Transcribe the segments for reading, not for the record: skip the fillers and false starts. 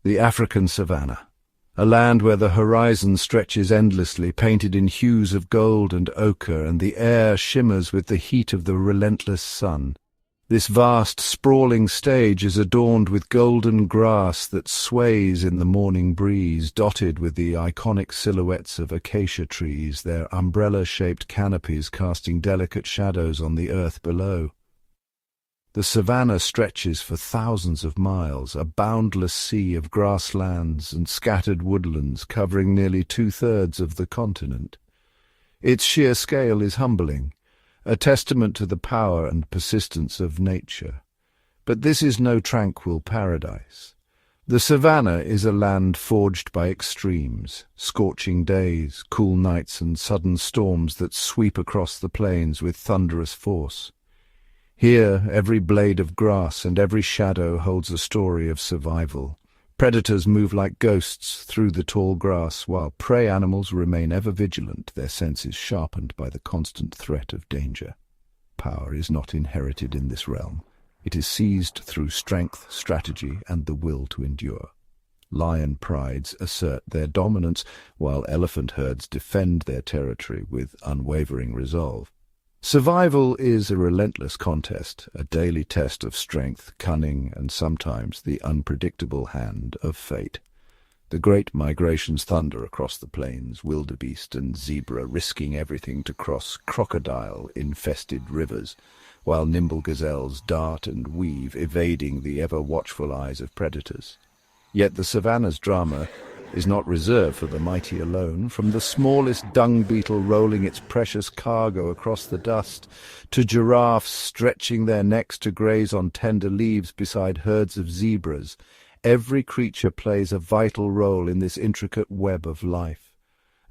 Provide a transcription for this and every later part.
The African Savannah, a land where the horizon stretches endlessly, painted in hues of gold and ochre, and the air shimmers with the heat of the relentless sun. This vast, sprawling stage is adorned with golden grass that sways in the morning breeze, dotted with the iconic silhouettes of acacia trees, their umbrella-shaped canopies casting delicate shadows on the earth below. The savanna stretches for thousands of miles, a boundless sea of grasslands and scattered woodlands covering nearly two-thirds of the continent. Its sheer scale is humbling, a testament to the power and persistence of nature. But this is no tranquil paradise. The savanna is a land forged by extremes, scorching days, cool nights, and sudden storms that sweep across the plains with thunderous force. Here, every blade of grass and every shadow holds a story of survival. Predators move like ghosts through the tall grass, while prey animals remain ever vigilant, their senses sharpened by the constant threat of danger. Power is not inherited in this realm. It is seized through strength, strategy, and the will to endure. Lion prides assert their dominance, while elephant herds defend their territory with unwavering resolve. Survival is a relentless contest, a daily test of strength, cunning, and sometimes the unpredictable hand of fate. The great migrations thunder across the plains, wildebeest and zebra risking everything to cross crocodile-infested rivers, while nimble gazelles dart and weave, evading the ever-watchful eyes of predators. Yet the savanna's drama is not reserved for the mighty alone. From the smallest dung beetle rolling its precious cargo across the dust, to giraffes stretching their necks to graze on tender leaves beside herds of zebras, every creature plays a vital role in this intricate web of life.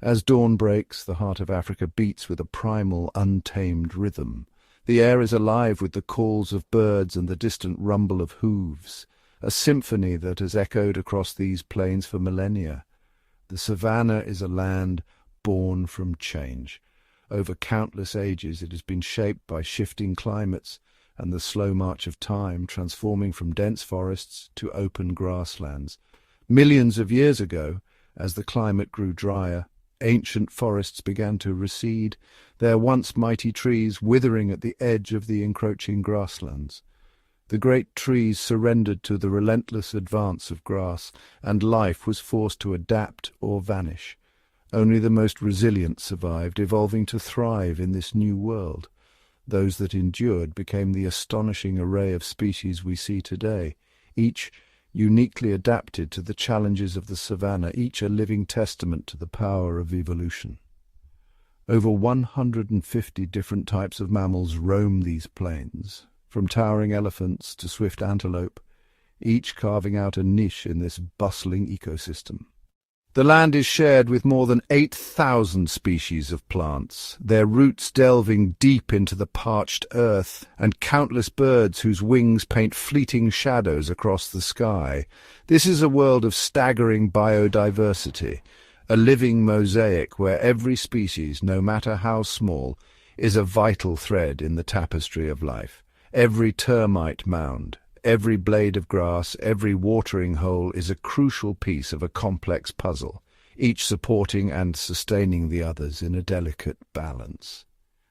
As dawn breaks, the heart of Africa beats with a primal, untamed rhythm. The air is alive with the calls of birds and the distant rumble of hooves, a symphony that has echoed across these plains for millennia. The savanna is a land born from change. Over countless ages it has been shaped by shifting climates and the slow march of time, transforming from dense forests to open grasslands. Millions of years ago, as the climate grew drier, ancient forests began to recede, their once mighty trees withering at the edge of the encroaching grasslands. The great trees surrendered to the relentless advance of grass, and life was forced to adapt or vanish. Only the most resilient survived, evolving to thrive in this new world. Those that endured became the astonishing array of species we see today, each uniquely adapted to the challenges of the savanna, each a living testament to the power of evolution. Over 150 different types of mammals roam these plains, from towering elephants to swift antelope, each carving out a niche in this bustling ecosystem. The land is shared with more than 8,000 species of plants, their roots delving deep into the parched earth, and countless birds whose wings paint fleeting shadows across the sky. This is a world of staggering biodiversity, a living mosaic where every species, no matter how small, is a vital thread in the tapestry of life. Every termite mound, every blade of grass, every watering hole is a crucial piece of a complex puzzle, each supporting and sustaining the others in a delicate balance.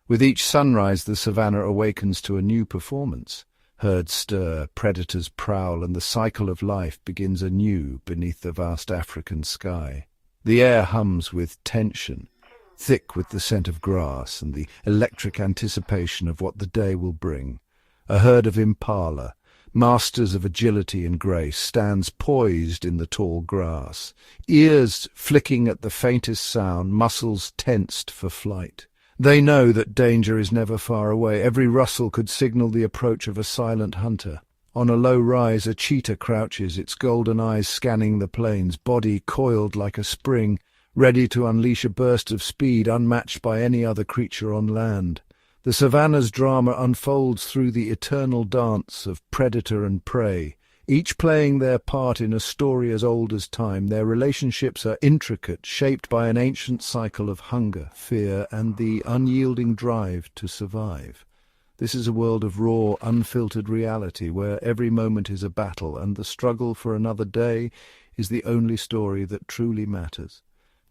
With each sunrise, the savanna awakens to a new performance. Herds stir, predators prowl, and the cycle of life begins anew beneath the vast African sky. The air hums with tension, thick with the scent of grass and the electric anticipation of what the day will bring. A herd of impala, masters of agility and grace, stands poised in the tall grass, ears flicking at the faintest sound, muscles tensed for flight. They know that danger is never far away. Every rustle could signal the approach of a silent hunter. On a low rise, a cheetah crouches, its golden eyes scanning the plains, body coiled like a spring, ready to unleash a burst of speed unmatched by any other creature on land. The savanna's drama unfolds through the eternal dance of predator and prey, each playing their part in a story as old as time. Their relationships are intricate, shaped by an ancient cycle of hunger, fear, and the unyielding drive to survive. This is a world of raw, unfiltered reality where every moment is a battle and the struggle for another day is the only story that truly matters.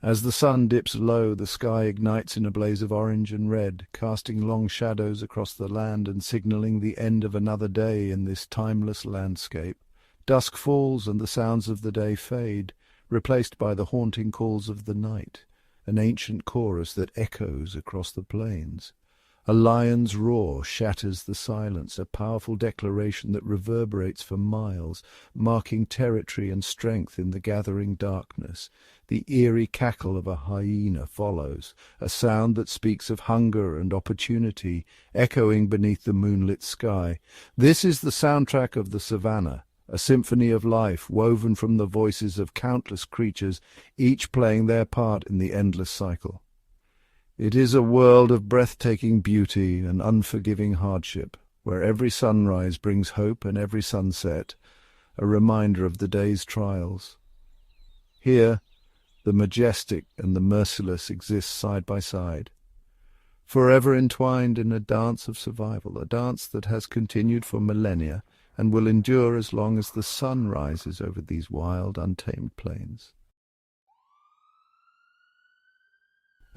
As the sun dips low, the sky ignites in a blaze of orange and red, casting long shadows across the land and signaling the end of another day in this timeless landscape. Dusk falls and the sounds of the day fade, replaced by the haunting calls of the night, an ancient chorus that echoes across the plains. A lion's roar shatters the silence, a powerful declaration that reverberates for miles, marking territory and strength in the gathering darkness. The eerie cackle of a hyena follows, a sound that speaks of hunger and opportunity, echoing beneath the moonlit sky. This is the soundtrack of the Savannah, a symphony of life woven from the voices of countless creatures, each playing their part in the endless cycle. It is a world of breathtaking beauty and unforgiving hardship, where every sunrise brings hope and every sunset a reminder of the day's trials. Here, the majestic and the merciless exist side by side, forever entwined in a dance of survival, a dance that has continued for millennia and will endure as long as the sun rises over these wild, untamed plains.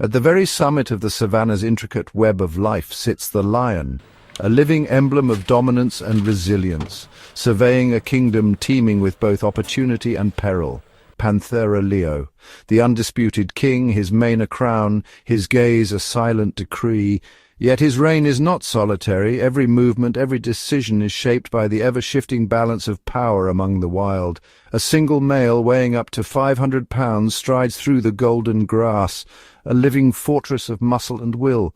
At the very summit of the Savannah's intricate web of life sits the lion, a living emblem of dominance and resilience, surveying a kingdom teeming with both opportunity and peril. Panthera Leo, the undisputed king, his mane a crown, his gaze a silent decree. Yet his reign is not solitary. Every movement, every decision is shaped by the ever-shifting balance of power among the wild. A single male weighing up to 500 pounds strides through the golden grass, a living fortress of muscle and will.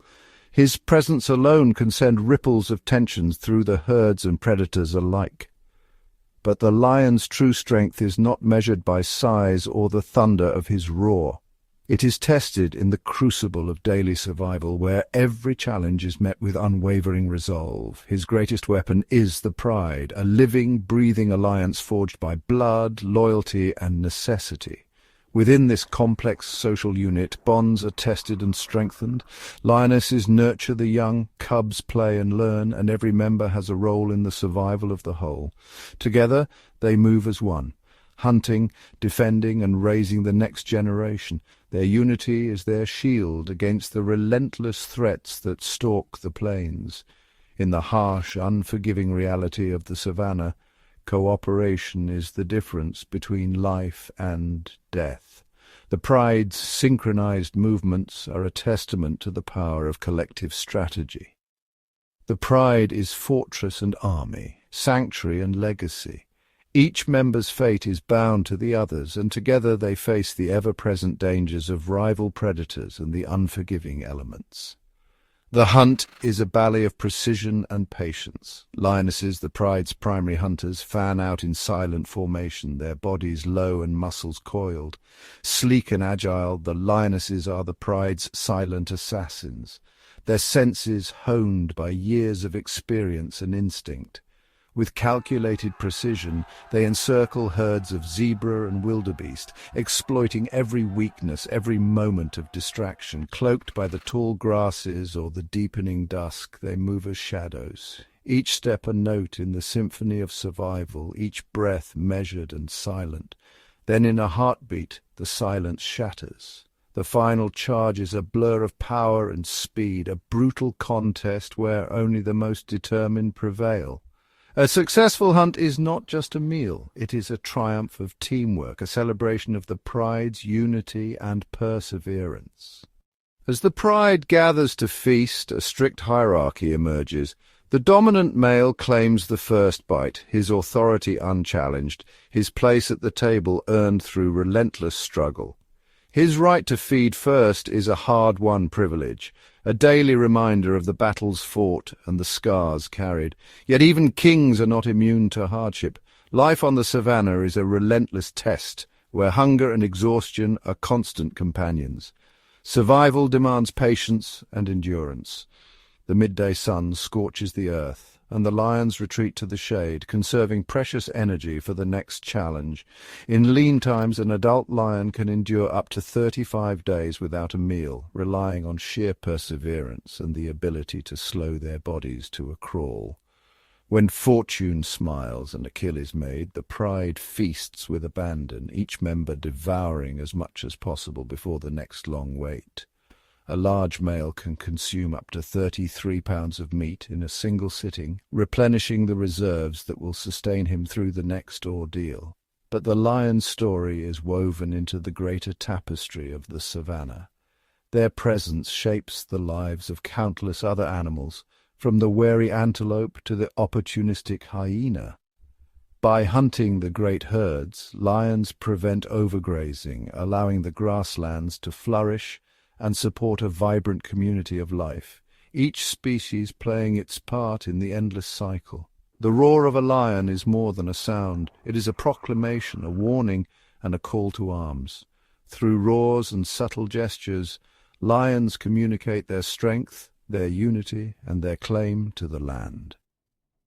His presence alone can send ripples of tensions through the herds and predators alike. But the lion's true strength is not measured by size or the thunder of his roar. It is tested in the crucible of daily survival, where every challenge is met with unwavering resolve. His greatest weapon is the pride, a living, breathing alliance forged by blood, loyalty, and necessity. Within this complex social unit, bonds are tested and strengthened. Lionesses nurture the young, cubs play and learn, and every member has a role in the survival of the whole. Together, they move as one, hunting, defending, and raising the next generation. Their unity is their shield against the relentless threats that stalk the plains. In the harsh, unforgiving reality of the savannah, cooperation is the difference between life and death. The pride's synchronized movements are a testament to the power of collective strategy. The pride is fortress and army, sanctuary and legacy. Each member's fate is bound to the others, and together they face the ever-present dangers of rival predators and the unforgiving elements. The hunt is a ballet of precision and patience. Lionesses, the pride's primary hunters, fan out in silent formation, their bodies low and muscles coiled. Sleek and agile, the lionesses are the pride's silent assassins, their senses honed by years of experience and instinct. With calculated precision, they encircle herds of zebra and wildebeest, exploiting every weakness, every moment of distraction. Cloaked by the tall grasses or the deepening dusk, they move as shadows. Each step a note in the symphony of survival, each breath measured and silent. Then in a heartbeat, the silence shatters. The final charge is a blur of power and speed, a brutal contest where only the most determined prevail. A successful hunt is not just a meal, it is a triumph of teamwork, a celebration of the pride's unity and perseverance. As the pride gathers to feast, a strict hierarchy emerges. The dominant male claims the first bite, his authority unchallenged, his place at the table earned through relentless struggle. His right to feed first is a hard-won privilege, a daily reminder of the battles fought and the scars carried. Yet even kings are not immune to hardship. Life on the savannah is a relentless test, where hunger and exhaustion are constant companions. Survival demands patience and endurance. The midday sun scorches the earth, and the lions retreat to the shade, conserving precious energy for the next challenge. In lean times, an adult lion can endure up to 35 days without a meal, relying on sheer perseverance and the ability to slow their bodies to a crawl. When fortune smiles and a kill is made, the pride feasts with abandon, each member devouring as much as possible before the next long wait. A large male can consume up to 33 pounds of meat in a single sitting, replenishing the reserves that will sustain him through the next ordeal. But the lion's story is woven into the greater tapestry of the savannah. Their presence shapes the lives of countless other animals, from the wary antelope to the opportunistic hyena. By hunting the great herds, lions prevent overgrazing, allowing the grasslands to flourish and support a vibrant community of life, each species playing its part in the endless cycle. The roar of a lion is more than a sound. It is a proclamation, a warning, and a call to arms. Through roars and subtle gestures, lions communicate their strength, their unity, and their claim to the land.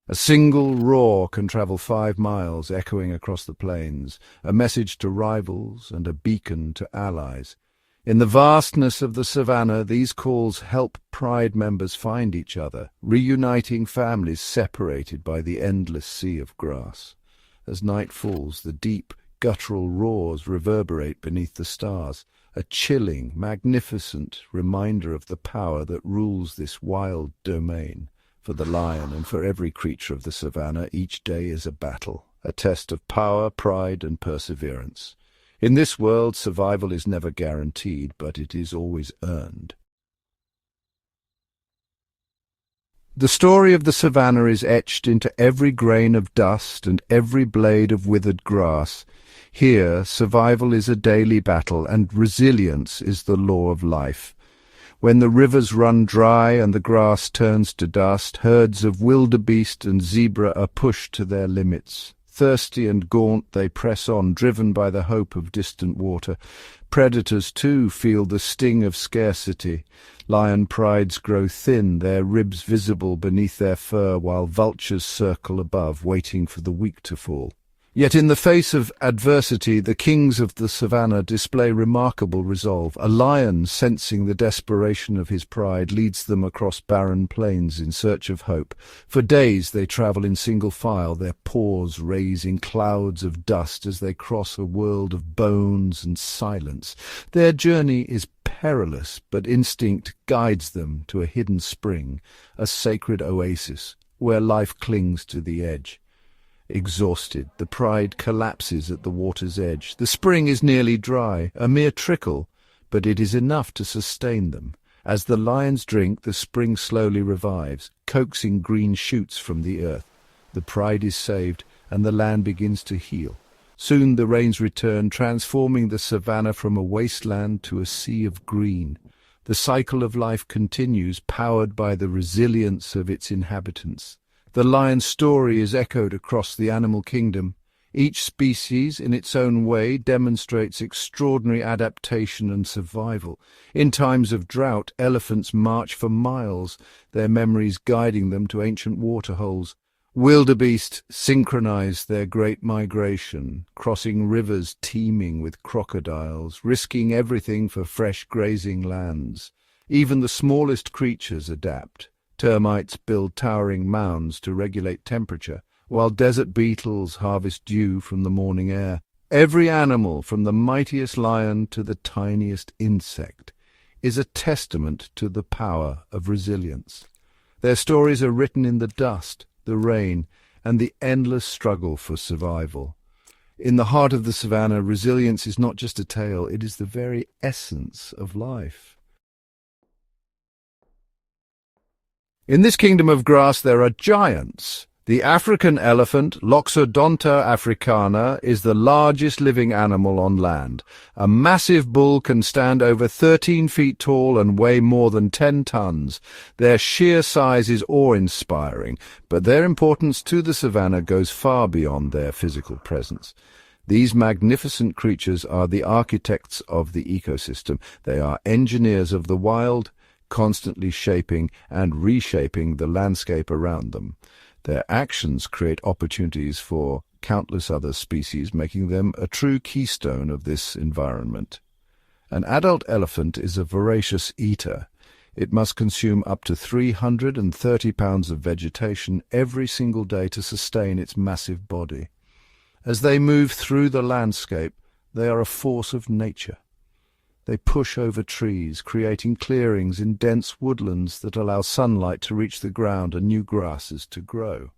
A single roar can travel 5 miles, echoing across the plains, a message to rivals and a beacon to allies. In the vastness of the savannah, these calls help pride members find each other, reuniting families separated by the endless sea of grass. As night falls, the deep, guttural roars reverberate beneath the stars, a chilling, magnificent reminder of the power that rules this wild domain. For the lion and for every creature of the savannah, each day is a battle, a test of power, pride, and perseverance. In this world, survival is never guaranteed, but it is always earned. The story of the savannah is etched into every grain of dust and every blade of withered grass. Here, survival is a daily battle, and resilience is the law of life. When the rivers run dry and the grass turns to dust, herds of wildebeest and zebra are pushed to their limits. Thirsty and gaunt, they press on, driven by the hope of distant water. Predators, too, feel the sting of scarcity. Lion prides grow thin, their ribs visible beneath their fur, while vultures circle above, waiting for the weak to fall. Yet in the face of adversity, the kings of the savannah display remarkable resolve. A lion, sensing the desperation of his pride, leads them across barren plains in search of hope. For days they travel in single file, their paws raising clouds of dust as they cross a world of bones and silence. Their journey is perilous, but instinct guides them to a hidden spring, a sacred oasis, where life clings to the edge. Exhausted, the pride collapses at the water's edge. The spring is nearly dry, a mere trickle, but it is enough to sustain them. As the lions drink, the spring slowly revives, coaxing green shoots from the earth. The pride is saved, and the land begins to heal. Soon the rains return, transforming the savannah from a wasteland to a sea of green. The cycle of life continues, powered by the resilience of its inhabitants. The lion's story is echoed across the animal kingdom. Each species, in its own way, demonstrates extraordinary adaptation and survival. In times of drought, elephants march for miles, their memories guiding them to ancient waterholes. Wildebeest synchronize their great migration, crossing rivers teeming with crocodiles, risking everything for fresh grazing lands. Even the smallest creatures adapt. Termites build towering mounds to regulate temperature, while desert beetles harvest dew from the morning air. Every animal, from the mightiest lion to the tiniest insect, is a testament to the power of resilience. Their stories are written in the dust, the rain, and the endless struggle for survival. In the heart of the savannah, resilience is not just a tale, it is the very essence of life. In this kingdom of grass there are giants. The African elephant, Loxodonta africana, is the largest living animal on land. A massive bull can stand over 13 feet tall and weigh more than 10 tons. Their sheer size is awe-inspiring, but their importance to the savannah goes far beyond their physical presence. These magnificent creatures are the architects of the ecosystem. They are engineers of the wild, constantly shaping and reshaping the landscape around them. Their actions create opportunities for countless other species, making them a true keystone of this environment. An adult elephant is a voracious eater. It must consume up to 330 pounds of vegetation every single day to sustain its massive body. As they move through the landscape, they are a force of nature. They push over trees, creating clearings in dense woodlands that allow sunlight to reach the ground and new grasses to grow.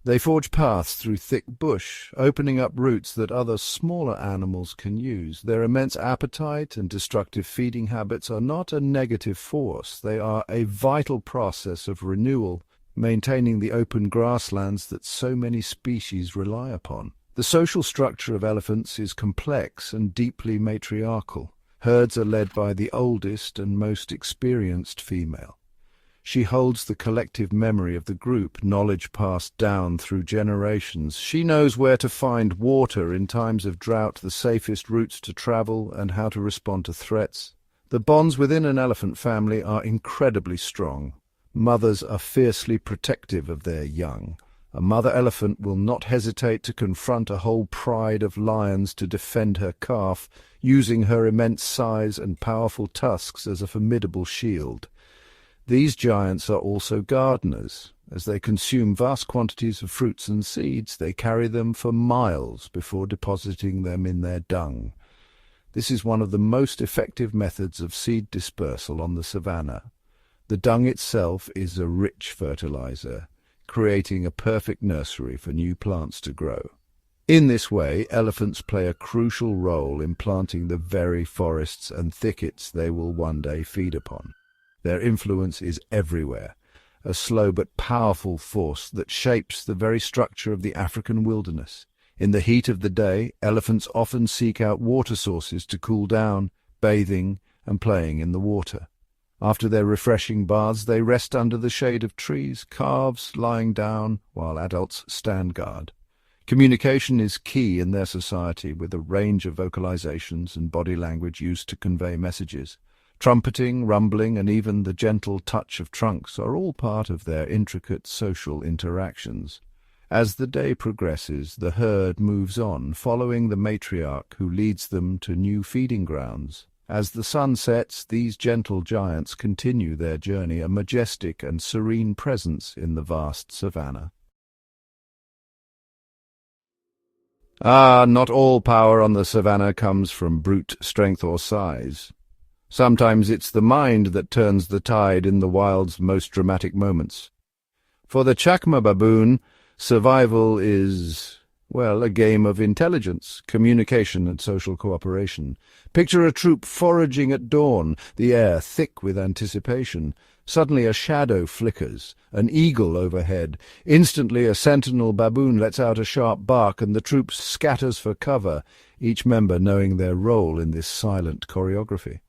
They forge paths through thick bush, opening up routes that other smaller animals can use. Their immense appetite and destructive feeding habits are not a negative force. They are a vital process of renewal, maintaining the open grasslands that so many species rely upon. The social structure of elephants is complex and deeply matriarchal. Herds are led by the oldest and most experienced female. She holds the collective memory of the group, knowledge passed down through generations. She knows where to find water in times of drought, the safest routes to travel, and how to respond to threats. The bonds within an elephant family are incredibly strong. Mothers are fiercely protective of their young. A mother elephant will not hesitate to confront a whole pride of lions to defend her calf, using her immense size and powerful tusks as a formidable shield. These giants are also gardeners. As they consume vast quantities of fruits and seeds, they carry them for miles before depositing them in their dung. This is one of the most effective methods of seed dispersal on the savannah. The dung itself is a rich fertilizer, creating a perfect nursery for new plants to grow. In this way, elephants play a crucial role in planting the very forests and thickets they will one day feed upon. Their influence is everywhere, a slow but powerful force that shapes the very structure of the African wilderness. In the heat of the day, elephants often seek out water sources to cool down, bathing and playing in the water. After their refreshing baths, they rest under the shade of trees, calves lying down, while adults stand guard. Communication is key in their society, with a range of vocalizations and body language used to convey messages. Trumpeting, rumbling, and even the gentle touch of trunks are all part of their intricate social interactions. As the day progresses, the herd moves on, following the matriarch who leads them to new feeding grounds. As the sun sets, these gentle giants continue their journey, a majestic and serene presence in the vast savannah. Not all power on the savannah comes from brute strength or size. Sometimes it's the mind that turns the tide in the wild's most dramatic moments. For the Chacma baboon, survival is, well, a game of intelligence, communication, and social cooperation. Picture a troop foraging at dawn, the air thick with anticipation. Suddenly a shadow flickers, an eagle overhead. Instantly a sentinel baboon lets out a sharp bark, and the troop scatters for cover, each member knowing their role in this silent choreography.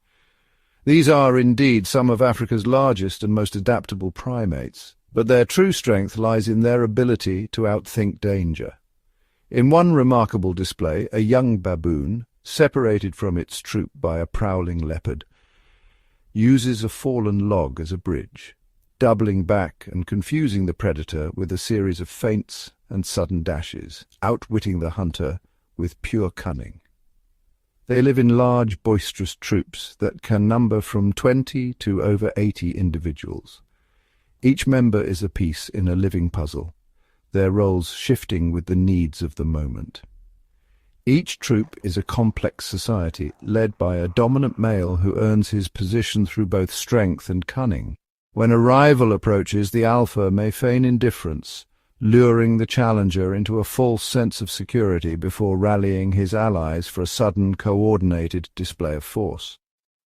These are indeed some of Africa's largest and most adaptable primates, but their true strength lies in their ability to outthink danger. In one remarkable display, a young baboon, separated from its troop by a prowling leopard, uses a fallen log as a bridge, doubling back and confusing the predator with a series of feints and sudden dashes, outwitting the hunter with pure cunning. They live in large, boisterous troops that can number from 20 to over 80 individuals. Each member is a piece in a living puzzle, their roles shifting with the needs of the moment. Each troop is a complex society, led by a dominant male who earns his position through both strength and cunning. When a rival approaches, the alpha may feign indifference, luring the challenger into a false sense of security before rallying his allies for a sudden, coordinated display of force.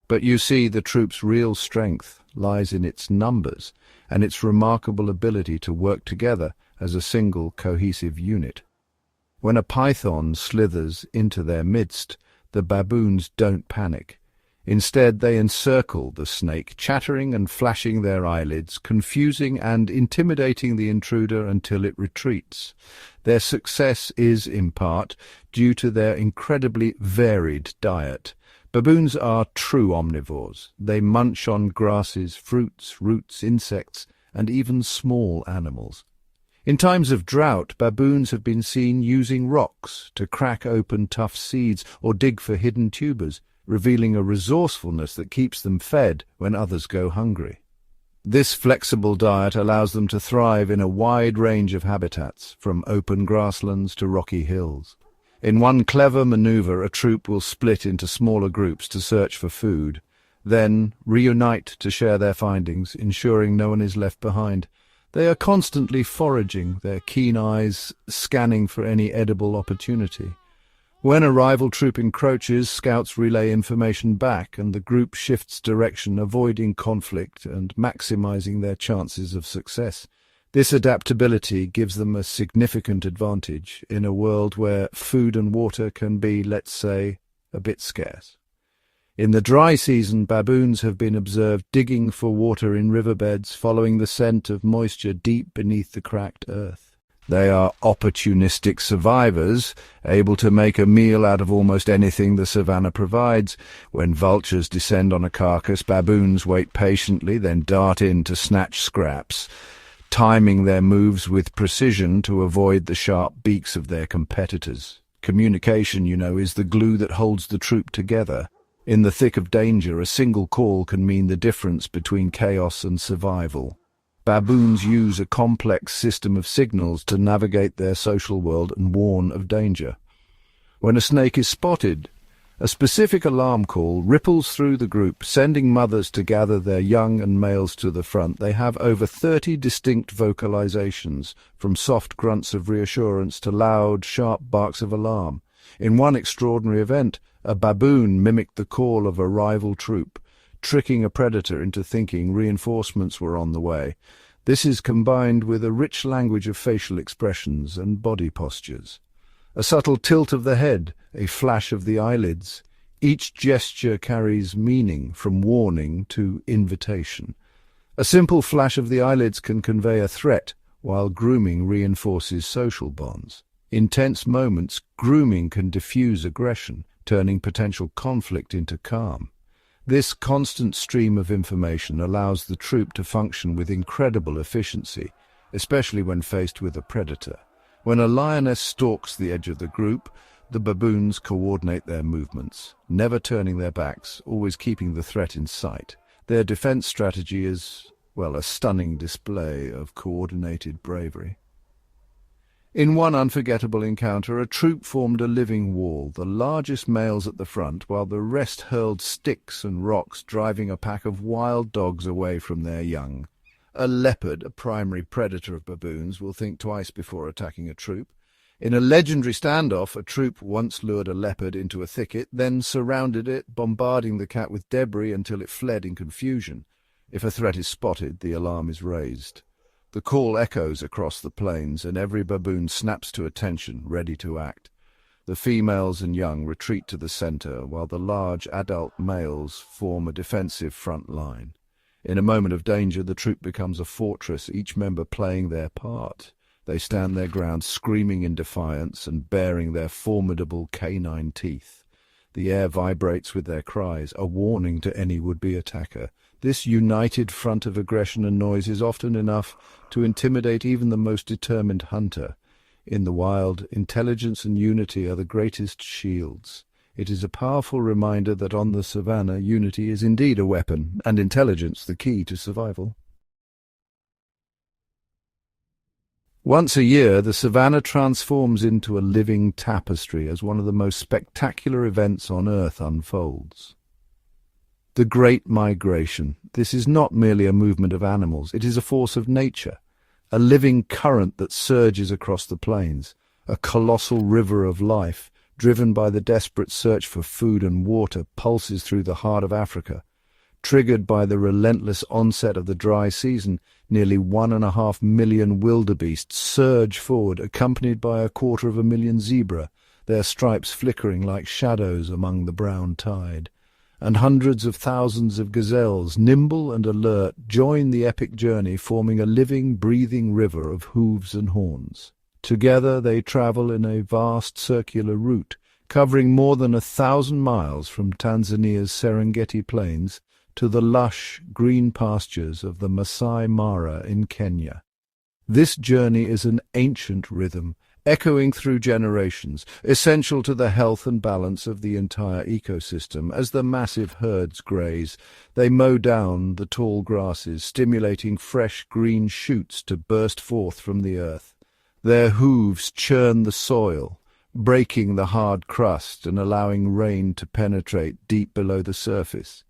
But you see, the troop's real strength lies in its numbers and its remarkable ability to work together as a single, cohesive unit. When a python slithers into their midst, the baboons don't panic. Instead, they encircle the snake, chattering and flashing their eyelids, confusing and intimidating the intruder until it retreats. Their success is, in part, due to their incredibly varied diet. Baboons are true omnivores. They munch on grasses, fruits, roots, insects, and even small animals. In times of drought, baboons have been seen using rocks to crack open tough seeds or dig for hidden tubers, revealing a resourcefulness that keeps them fed when others go hungry. This flexible diet allows them to thrive in a wide range of habitats, from open grasslands to rocky hills. In one clever maneuver, a troop will split into smaller groups to search for food, then reunite to share their findings, ensuring no one is left behind. They are constantly foraging, their keen eyes scanning for any edible opportunity. When a rival troop encroaches, scouts relay information back and the group shifts direction, avoiding conflict and maximizing their chances of success. This adaptability gives them a significant advantage in a world where food and water can be, let's say, a bit scarce. In the dry season, baboons have been observed digging for water in riverbeds, following the scent of moisture deep beneath the cracked earth. They are opportunistic survivors, able to make a meal out of almost anything the savannah provides. When vultures descend on a carcass, baboons wait patiently, then dart in to snatch scraps, timing their moves with precision to avoid the sharp beaks of their competitors. Communication, is the glue that holds the troop together. In the thick of danger, a single call can mean the difference between chaos and survival. Baboons use a complex system of signals to navigate their social world and warn of danger. When a snake is spotted, a specific alarm call ripples through the group, sending mothers to gather their young and males to the front. They have over 30 distinct vocalizations, from soft grunts of reassurance to loud, sharp barks of alarm. In one extraordinary event, a baboon mimicked the call of a rival troop, tricking a predator into thinking reinforcements were on the way. This is combined with a rich language of facial expressions and body postures. A subtle tilt of the head, a flash of the eyelids. Each gesture carries meaning, from warning to invitation. A simple flash of the eyelids can convey a threat, while grooming reinforces social bonds. In tense moments, grooming can diffuse aggression, turning potential conflict into calm. This constant stream of information allows the troop to function with incredible efficiency, especially when faced with a predator. When a lioness stalks the edge of the group, the baboons coordinate their movements, never turning their backs, always keeping the threat in sight. Their defense strategy is, a stunning display of coordinated bravery. In one unforgettable encounter, a troop formed a living wall, the largest males at the front, while the rest hurled sticks and rocks, driving a pack of wild dogs away from their young. A leopard, a primary predator of baboons, will think twice before attacking a troop. In a legendary standoff, a troop once lured a leopard into a thicket, then surrounded it, bombarding the cat with debris until it fled in confusion. If a threat is spotted, the alarm is raised. The call echoes across the plains, and every baboon snaps to attention, ready to act. The females and young retreat to the center, while the large adult males form a defensive front line. In a moment of danger, the troop becomes a fortress, each member playing their part. They stand their ground, screaming in defiance and baring their formidable canine teeth. The air vibrates with their cries, a warning to any would-be attacker. This united front of aggression and noise is often enough to intimidate even the most determined hunter. In the wild, intelligence and unity are the greatest shields. It is a powerful reminder that on the savannah, unity is indeed a weapon, and intelligence the key to survival. Once a year, the savannah transforms into a living tapestry as one of the most spectacular events on Earth unfolds. The Great Migration. This is not merely a movement of animals, it is a force of nature, a living current that surges across the plains, a colossal river of life, driven by the desperate search for food and water, pulses through the heart of Africa. Triggered by the relentless onset of the dry season, nearly 1.5 million wildebeest surge forward, accompanied by 250,000 zebra, their stripes flickering like shadows among the brown tide. And hundreds of thousands of gazelles, nimble and alert, join the epic journey, forming a living, breathing river of hooves and horns. Together they travel in a vast circular route, covering more than 1,000 miles from Tanzania's Serengeti Plains to the lush, green pastures of the Masai Mara in Kenya. This journey is an ancient rhythm, echoing through generations, essential to the health and balance of the entire ecosystem. As the massive herds graze, they mow down the tall grasses, stimulating fresh green shoots to burst forth from the earth. Their hooves churn the soil, breaking the hard crust and allowing rain to penetrate deep below the surface.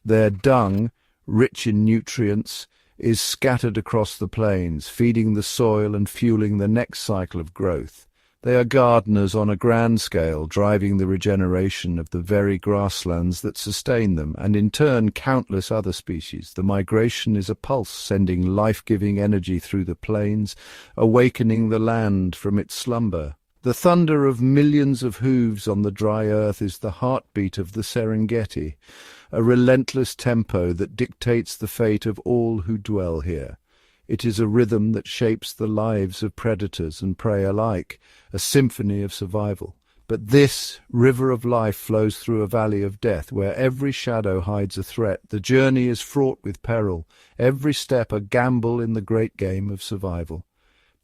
Their dung, rich in nutrients, is scattered across the plains, feeding the soil and fueling the next cycle of growth. They are gardeners on a grand scale, driving the regeneration of the very grasslands that sustain them, and in turn countless other species. The migration is a pulse, sending life-giving energy through the plains, awakening the land from its slumber. The thunder of millions of hooves on the dry earth is the heartbeat of the Serengeti, a relentless tempo that dictates the fate of all who dwell here. It is a rhythm that shapes the lives of predators and prey alike, a symphony of survival. But this river of life flows through a valley of death, where every shadow hides a threat. The journey is fraught with peril, every step a gamble in the great game of survival.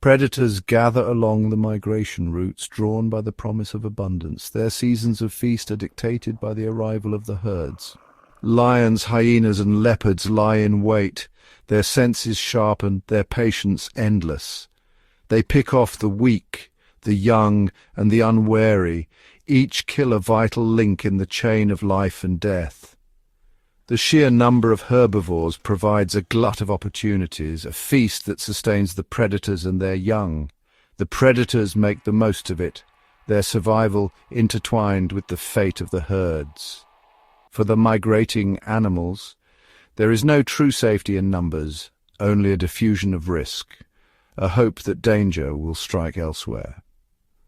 Predators gather along the migration routes, drawn by the promise of abundance. Their seasons of feast are dictated by the arrival of the herds. Lions, hyenas, and leopards lie in wait, their senses sharpened, their patience endless. They pick off the weak, the young, and the unwary, each kill a vital link in the chain of life and death. The sheer number of herbivores provides a glut of opportunities, a feast that sustains the predators and their young. The predators make the most of it, their survival intertwined with the fate of the herds. For the migrating animals, there is no true safety in numbers, only a diffusion of risk, a hope that danger will strike elsewhere.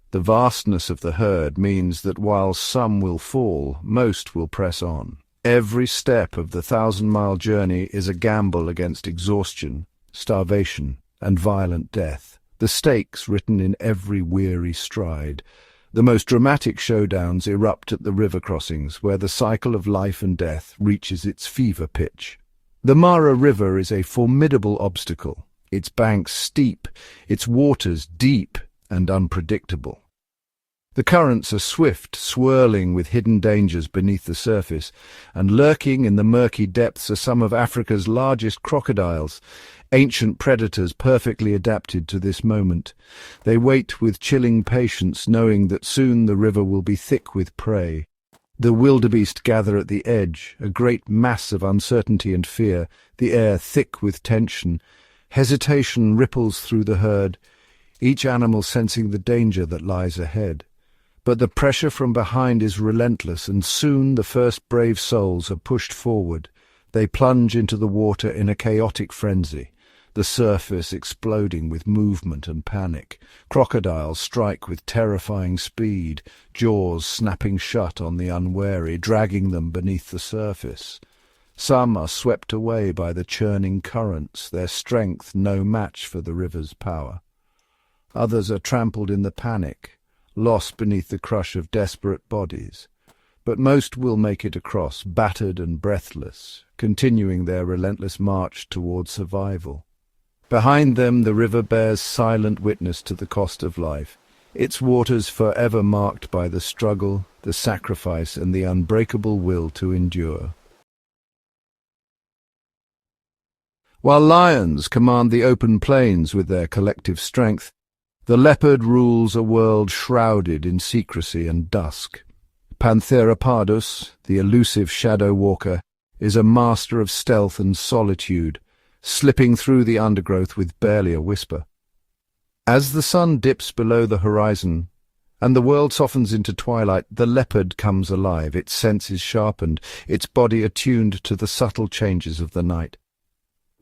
The vastness of the herd means that while some will fall, most will press on. Every step of the 1,000-mile journey is a gamble against exhaustion, starvation, and violent death, the stakes written in every weary stride. The most dramatic showdowns erupt at the river crossings, where the cycle of life and death reaches its fever pitch. The Mara River is a formidable obstacle, its banks steep, its waters deep and unpredictable. The currents are swift, swirling with hidden dangers beneath the surface, and lurking in the murky depths are some of Africa's largest crocodiles, ancient predators perfectly adapted to this moment. They wait with chilling patience, knowing that soon the river will be thick with prey. The wildebeest gather at the edge, a great mass of uncertainty and fear, the air thick with tension. Hesitation ripples through the herd, each animal sensing the danger that lies ahead. But the pressure from behind is relentless, and soon the first brave souls are pushed forward. They plunge into the water in a chaotic frenzy, the surface exploding with movement and panic. Crocodiles strike with terrifying speed, jaws snapping shut on the unwary, dragging them beneath the surface. Some are swept away by the churning currents, their strength no match for the river's power. Others are trampled in the panic, lost beneath the crush of desperate bodies. But most will make it across, battered and breathless, continuing their relentless march toward survival. Behind them the river bears silent witness to the cost of life, its waters forever marked by the struggle, the sacrifice, and the unbreakable will to endure. While lions command the open plains with their collective strength, the leopard rules a world shrouded in secrecy and dusk. Panthera pardus, the elusive shadow walker, is a master of stealth and solitude, slipping through the undergrowth with barely a whisper. As the sun dips below the horizon and the world softens into twilight, the leopard comes alive, its senses sharpened, its body attuned to the subtle changes of the night.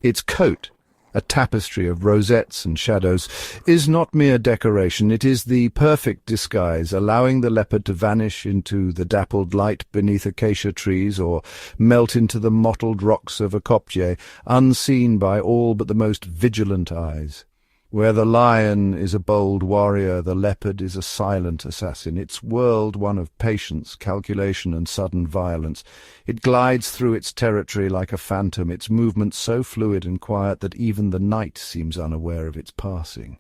Its coat, a tapestry of rosettes and shadows, is not mere decoration. It is the perfect disguise, allowing the leopard to vanish into the dappled light beneath acacia trees or melt into the mottled rocks of a kopje, unseen by all but the most vigilant eyes. Where the lion is a bold warrior, the leopard is a silent assassin. Its world one of patience, calculation, and sudden violence. It glides through its territory like a phantom, its movements so fluid and quiet that even the night seems unaware of its passing.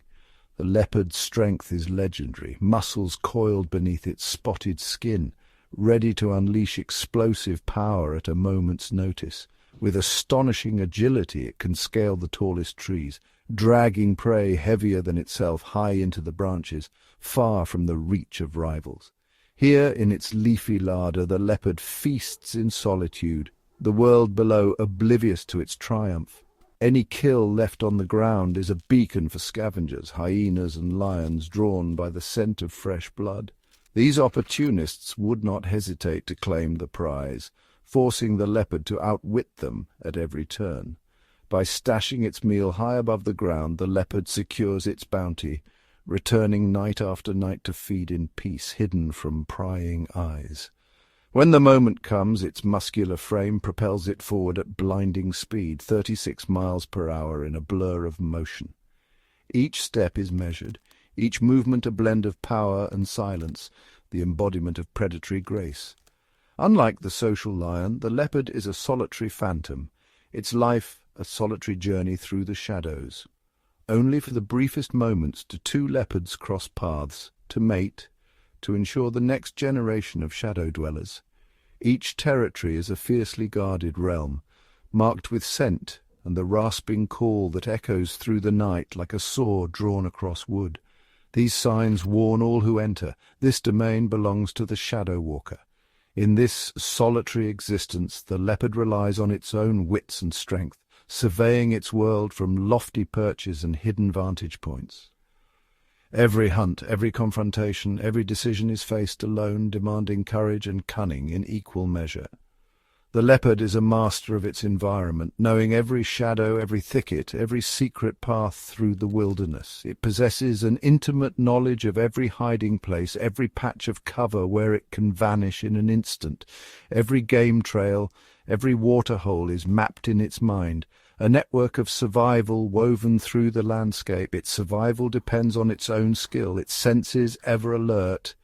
The leopard's strength is legendary, muscles coiled beneath its spotted skin, ready to unleash explosive power at a moment's notice. With astonishing agility it can scale the tallest trees, dragging prey heavier than itself high into the branches, far from the reach of rivals. Here in its leafy larder the leopard feasts in solitude, the world below oblivious to its triumph. Any kill left on the ground is a beacon for scavengers, hyenas and lions drawn by the scent of fresh blood. These opportunists would not hesitate to claim the prize, forcing the leopard to outwit them at every turn. By stashing its meal high above the ground, the leopard secures its bounty, returning night after night to feed in peace, hidden from prying eyes. When the moment comes, its muscular frame propels it forward at blinding speed, 36 miles per hour in a blur of motion. Each step is measured, each movement a blend of power and silence, the embodiment of predatory grace. Unlike the social lion, the leopard is a solitary phantom, its life a solitary journey through the shadows. Only for the briefest moments do two leopards cross paths, to mate, to ensure the next generation of shadow dwellers. Each territory is a fiercely guarded realm, marked with scent and the rasping call that echoes through the night like a sword drawn across wood. These signs warn all who enter. This domain belongs to the shadow walker. In this solitary existence, the leopard relies on its own wits and strength, surveying its world from lofty perches and hidden vantage points. Every hunt, every confrontation, every decision is faced alone, demanding courage and cunning in equal measure. The leopard is a master of its environment, knowing every shadow, every thicket, every secret path through the wilderness. It possesses an intimate knowledge of every hiding place, every patch of cover where it can vanish in an instant. Every game trail, every waterhole is mapped in its mind, a network of survival woven through the landscape. Its survival depends on its own skill, its senses ever alert,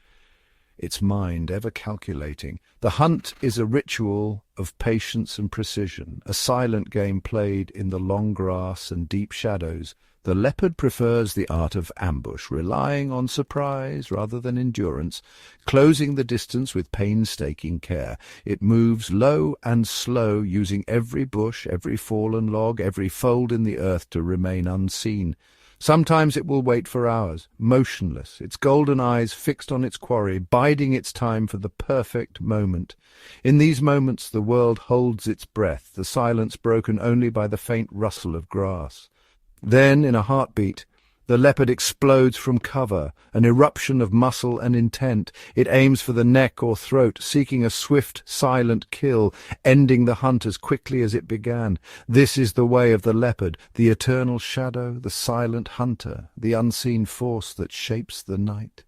its mind ever calculating. The hunt is a ritual of patience and precision, a silent game played in the long grass and deep shadows. The leopard prefers the art of ambush, relying on surprise rather than endurance, closing the distance with painstaking care. It moves low and slow, using every bush, every fallen log, every fold in the earth to remain unseen. Sometimes it will wait for hours, motionless, its golden eyes fixed on its quarry, biding its time for the perfect moment. In these moments the world holds its breath, the silence broken only by the faint rustle of grass. Then, in a heartbeat, the leopard explodes from cover, an eruption of muscle and intent. It aims for the neck or throat, seeking a swift, silent kill, ending the hunt as quickly as it began. This is the way of the leopard, the eternal shadow, the silent hunter, the unseen force that shapes the night.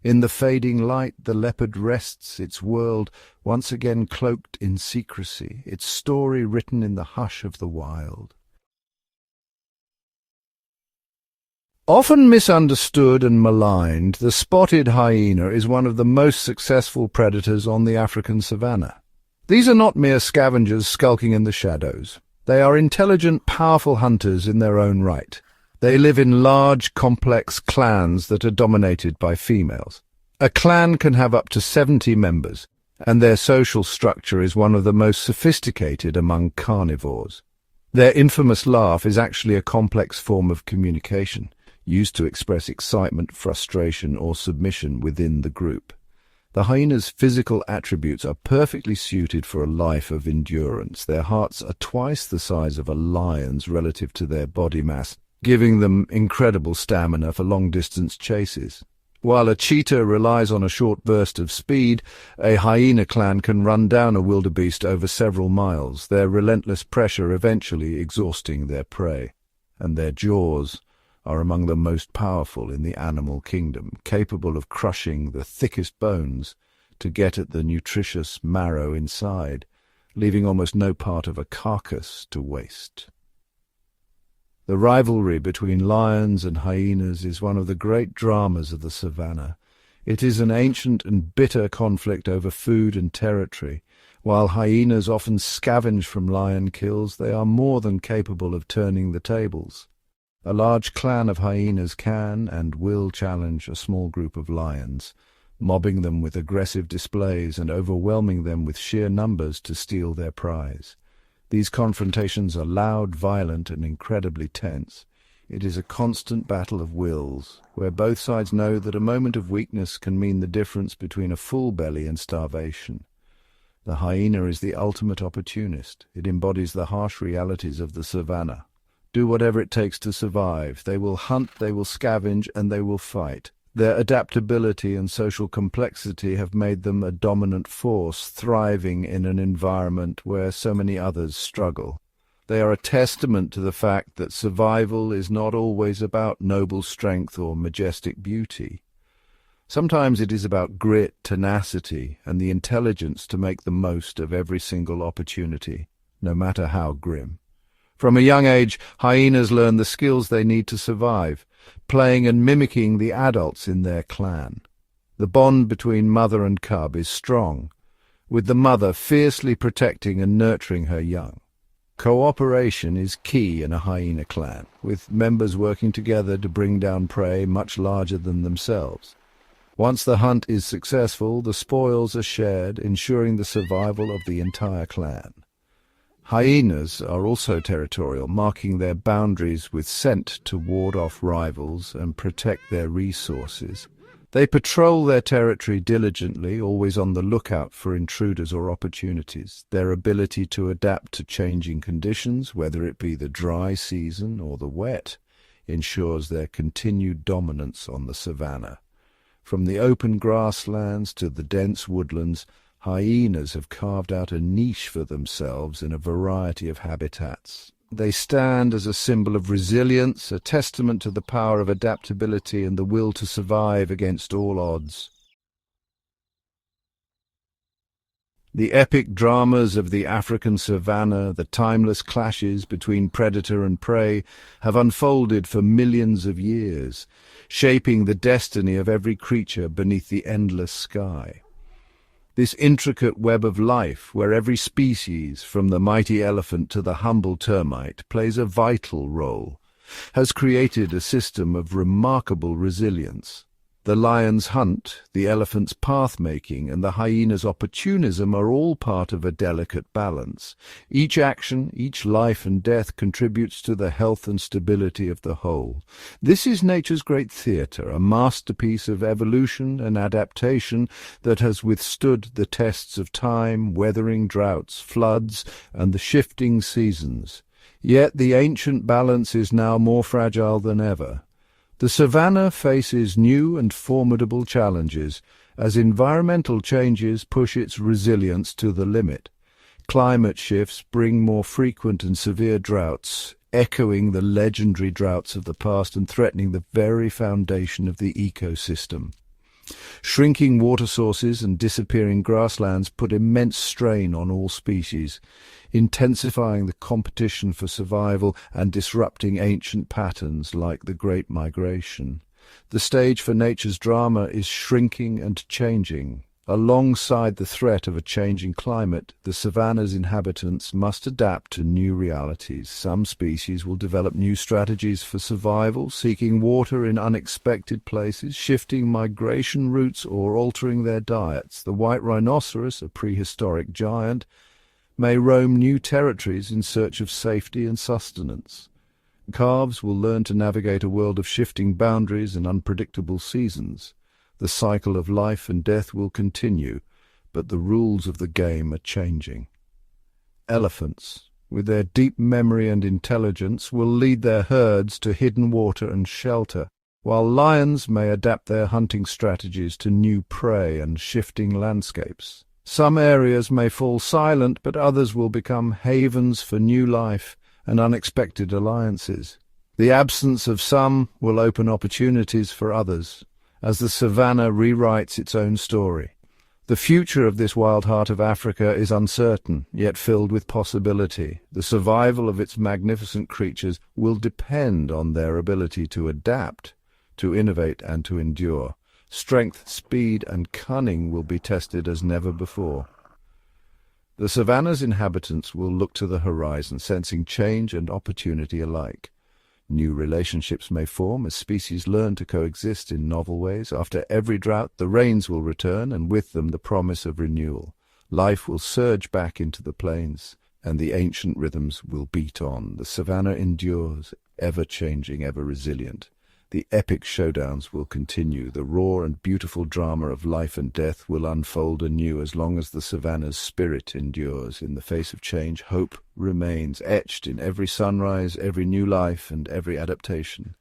In the fading light, the leopard rests, its world once again cloaked in secrecy, its story written in the hush of the wild. Often misunderstood and maligned, the spotted hyena is one of the most successful predators on the African savanna. These are not mere scavengers skulking in the shadows. They are intelligent, powerful hunters in their own right. They live in large, complex clans that are dominated by females. A clan can have up to 70 members, and their social structure is one of the most sophisticated among carnivores. Their infamous laugh is actually a complex form of communication, used to express excitement, frustration, or submission within the group. The hyena's physical attributes are perfectly suited for a life of endurance. Their hearts are twice the size of a lion's relative to their body mass, giving them incredible stamina for long-distance chases. While a cheetah relies on a short burst of speed, a hyena clan can run down a wildebeest over several miles, their relentless pressure eventually exhausting their prey. And their jaws are among the most powerful in the animal kingdom, capable of crushing the thickest bones to get at the nutritious marrow inside, leaving almost no part of a carcass to waste. The rivalry between lions and hyenas is one of the great dramas of the savannah. It is an ancient and bitter conflict over food and territory. While hyenas often scavenge from lion kills, they are more than capable of turning the tables. A large clan of hyenas can and will challenge a small group of lions, mobbing them with aggressive displays and overwhelming them with sheer numbers to steal their prize. These confrontations are loud, violent, and incredibly tense. It is a constant battle of wills, where both sides know that a moment of weakness can mean the difference between a full belly and starvation. The hyena is the ultimate opportunist. It embodies the harsh realities of the savannah. Do whatever it takes to survive. They will hunt, they will scavenge, and they will fight. Their adaptability and social complexity have made them a dominant force, thriving in an environment where so many others struggle. They are a testament to the fact that survival is not always about noble strength or majestic beauty. Sometimes it is about grit, tenacity, and the intelligence to make the most of every single opportunity, no matter how grim. From a young age, hyenas learn the skills they need to survive, playing and mimicking the adults in their clan. The bond between mother and cub is strong, with the mother fiercely protecting and nurturing her young. Cooperation is key in a hyena clan, with members working together to bring down prey much larger than themselves. Once the hunt is successful, the spoils are shared, ensuring the survival of the entire clan. Hyenas are also territorial, marking their boundaries with scent to ward off rivals and protect their resources. They patrol their territory diligently, always on the lookout for intruders or opportunities. Their ability to adapt to changing conditions, whether it be the dry season or the wet, ensures their continued dominance on the savannah. From the open grasslands to the dense woodlands, hyenas have carved out a niche for themselves in a variety of habitats. They stand as a symbol of resilience, a testament to the power of adaptability and the will to survive against all odds. The epic dramas of the African savannah, the timeless clashes between predator and prey, have unfolded for millions of years, shaping the destiny of every creature beneath the endless sky. This intricate web of life, where every species, from the mighty elephant to the humble termite, plays a vital role, has created a system of remarkable resilience. The lion's hunt, the elephant's path-making, and the hyena's opportunism are all part of a delicate balance. Each action, each life and death contributes to the health and stability of the whole. This is nature's great theatre, a masterpiece of evolution and adaptation that has withstood the tests of time, weathering droughts, floods, and the shifting seasons. Yet the ancient balance is now more fragile than ever. The savannah faces new and formidable challenges as environmental changes push its resilience to the limit. Climate shifts bring more frequent and severe droughts, echoing the legendary droughts of the past and threatening the very foundation of the ecosystem. Shrinking water sources and disappearing grasslands put immense strain on all species, intensifying the competition for survival and disrupting ancient patterns like the Great Migration. The stage for nature's drama is shrinking and changing. Alongside the threat of a changing climate, the savannah's inhabitants must adapt to new realities. Some species will develop new strategies for survival, seeking water in unexpected places, shifting migration routes, or altering their diets. The white rhinoceros, a prehistoric giant, may roam new territories in search of safety and sustenance. Calves will learn to navigate a world of shifting boundaries and unpredictable seasons. The cycle of life and death will continue, but the rules of the game are changing. Elephants, with their deep memory and intelligence, will lead their herds to hidden water and shelter, while lions may adapt their hunting strategies to new prey and shifting landscapes. Some areas may fall silent, but others will become havens for new life and unexpected alliances. The absence of some will open opportunities for others, as the savannah rewrites its own story. The future of this wild heart of Africa is uncertain, yet filled with possibility. The survival of its magnificent creatures will depend on their ability to adapt, to innovate, and to endure. Strength, speed, and cunning will be tested as never before. The Savannah's inhabitants will look to the horizon, sensing change and opportunity alike. New relationships may form as species learn to coexist in novel ways. After every drought, the rains will return, and with them the promise of renewal. Life will surge back into the plains, and the ancient rhythms will beat on. The Savannah endures, ever-changing, ever-resilient. The epic showdowns will continue. The raw and beautiful drama of life and death will unfold anew as long as the Savannah's spirit endures. In the face of change, hope remains, etched in every sunrise, every new life, and every adaptation.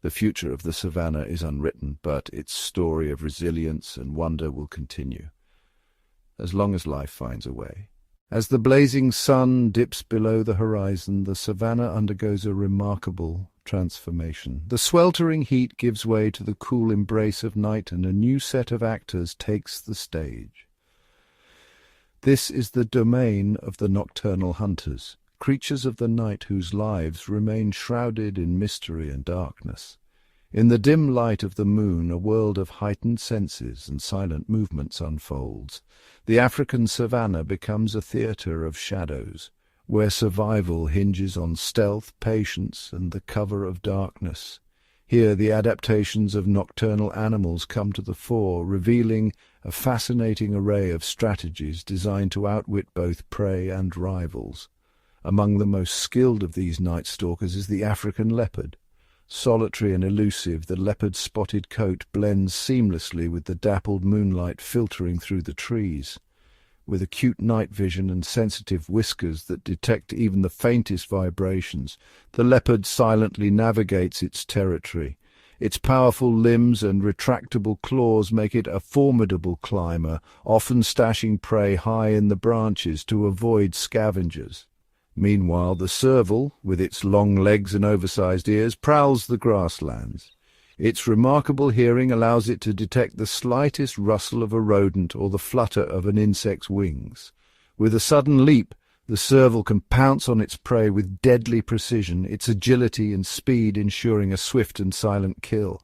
The future of the Savannah is unwritten, but its story of resilience and wonder will continue, as long as life finds a way. As the blazing sun dips below the horizon, the Savannah undergoes a remarkable transformation. The sweltering heat gives way to the cool embrace of night, and a new set of actors takes the stage. This is the domain of the nocturnal hunters, creatures of the night whose lives remain shrouded in mystery and darkness. In the dim light of the moon, a world of heightened senses and silent movements unfolds. The African savannah becomes a theatre of shadows, where survival hinges on stealth, patience, and the cover of darkness. Here the adaptations of nocturnal animals come to the fore, revealing a fascinating array of strategies designed to outwit both prey and rivals. Among the most skilled of these night stalkers is the African leopard. Solitary and elusive, the leopard's spotted coat blends seamlessly with the dappled moonlight filtering through the trees. With acute night vision and sensitive whiskers that detect even the faintest vibrations, the leopard silently navigates its territory. Its powerful limbs and retractable claws make it a formidable climber, often stashing prey high in the branches to avoid scavengers. Meanwhile, the serval, with its long legs and oversized ears, prowls the grasslands. Its remarkable hearing allows it to detect the slightest rustle of a rodent or the flutter of an insect's wings. With a sudden leap, the serval can pounce on its prey with deadly precision, its agility and speed ensuring a swift and silent kill.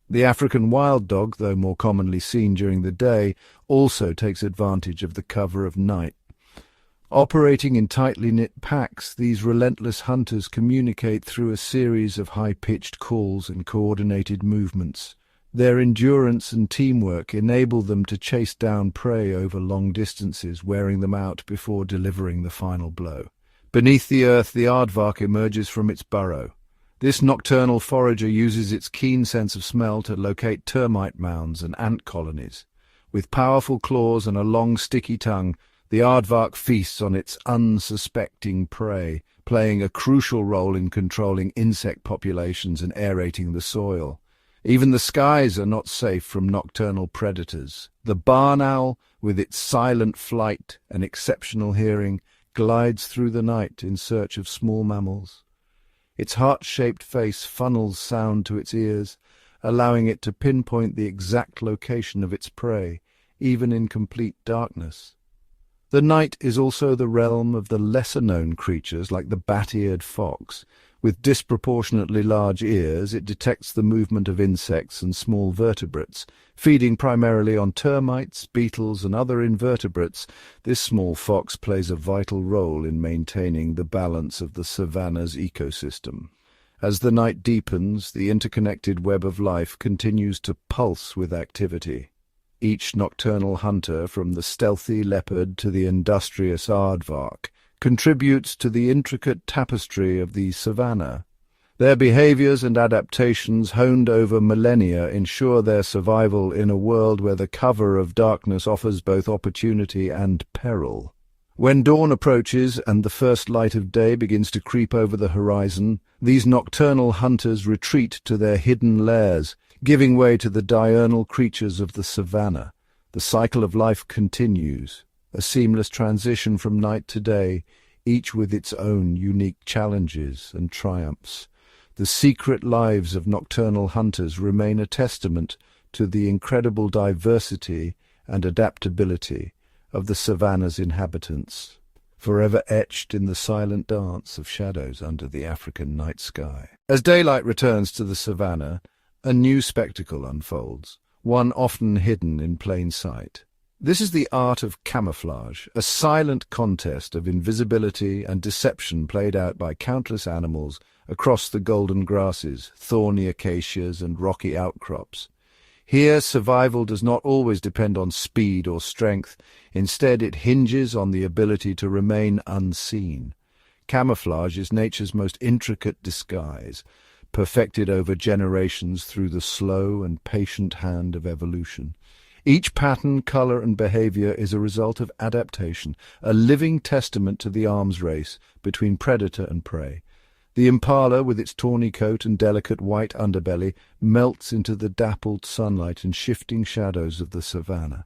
The African wild dog, though more commonly seen during the day, also takes advantage of the cover of night. Operating in tightly knit packs, these relentless hunters communicate through a series of high-pitched calls and coordinated movements. Their endurance and teamwork enable them to chase down prey over long distances, wearing them out before delivering the final blow. Beneath the earth, the aardvark emerges from its burrow. This nocturnal forager uses its keen sense of smell to locate termite mounds and ant colonies. With powerful claws and a long, sticky tongue, the aardvark feasts on its unsuspecting prey, playing a crucial role in controlling insect populations and aerating the soil. Even the skies are not safe from nocturnal predators. The barn owl, with its silent flight and exceptional hearing, glides through the night in search of small mammals. Its heart-shaped face funnels sound to its ears, allowing it to pinpoint the exact location of its prey, even in complete darkness. The night is also the realm of the lesser-known creatures like the bat-eared fox. With disproportionately large ears, it detects the movement of insects and small vertebrates. Feeding primarily on termites, beetles, and other invertebrates, this small fox plays a vital role in maintaining the balance of the savannah's ecosystem. As the night deepens, the interconnected web of life continues to pulse with activity. Each nocturnal hunter, from the stealthy leopard to the industrious aardvark, contributes to the intricate tapestry of the savannah. Their behaviors and adaptations, honed over millennia, ensure their survival in a world where the cover of darkness offers both opportunity and peril. When dawn approaches and the first light of day begins to creep over the horizon, these nocturnal hunters retreat to their hidden lairs, giving way to the diurnal creatures of the savannah. The cycle of life continues, a seamless transition from night to day, each with its own unique challenges and triumphs. The secret lives of nocturnal hunters remain a testament to the incredible diversity and adaptability of the savannah's inhabitants, forever etched in the silent dance of shadows under the African night sky. As daylight returns to the savannah, a new spectacle unfolds, one often hidden in plain sight. This is the art of camouflage, a silent contest of invisibility and deception played out by countless animals across the golden grasses, thorny acacias and rocky outcrops. Here, survival does not always depend on speed or strength. Instead, it hinges on the ability to remain unseen. Camouflage is nature's most intricate disguise, perfected over generations through the slow and patient hand of evolution. Each pattern, color, and behavior is a result of adaptation, a living testament to the arms race between predator and prey. The impala, with its tawny coat and delicate white underbelly, melts into the dappled sunlight and shifting shadows of the savannah.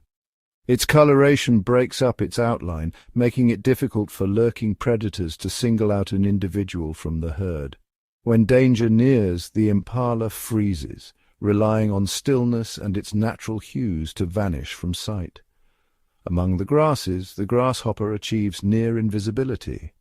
Its coloration breaks up its outline, making it difficult for lurking predators to single out an individual from the herd. When danger nears, the impala freezes, relying on stillness and its natural hues to vanish from sight. Among the grasses, the grasshopper achieves near invisibility.